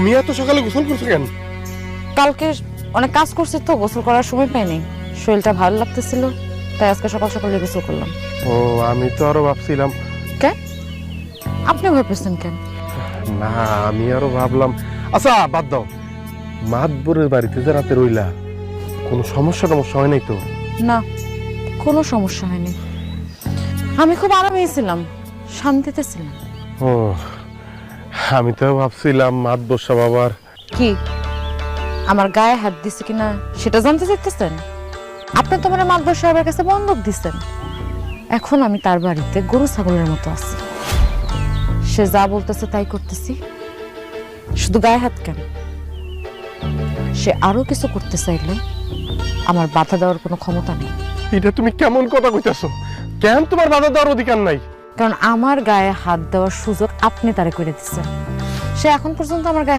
তুমি এত সকালে গোসল করছো কেন? কালকে অনেক কাজ করছি তো, গোসল করার সময় পাইনি। শরীরটা ভালো লাগতেছিল, তাই আজকে সকাল সকালে গোসল করলাম। ও, আমি তো আরো ভাবছিলাম। কেন আপনি ভাবতেছেন কেন? না, আমি আরো ভাবলাম। আচ্ছা বাদ দাও, মাতবরের বাড়িতে যে রাতে রইলা, কোনো সমস্যা হয় নাই তো? না, কোনো সমস্যা হয়নি। আমি খুব আরামেই ছিলাম, শান্তিতে ছিলাম। ও, আমি তো ভাবছিলাম মাতবর সাহেব আবার। কি আমার গায়ে হাত দিছে কিনা সেটা জানতে চাইতেছেন? আপনি তো আমার মাতবর সাহেবের কাছে বন্ধক দিচ্ছেন। এখন আমি তার বাড়িতে গরু ছাগলের মতো আছি, সে যা বলতেছে তাই করতেছি। শুধু গায়ে হাত কেন, সে আরো কিছু করতে চাইলে আমার বাধা দেওয়ার কোনো ক্ষমতা নেই। এটা তুমি কেমন কথা কইতাছো? কেন তোমার বাধা দেওয়ার অধিকার নাই? কারণ আমার গায়ে হাত দেওয়ার সুযোগ আপনি তারে করে দিচ্ছেন। সে এখন পর্যন্ত আমার গায়ে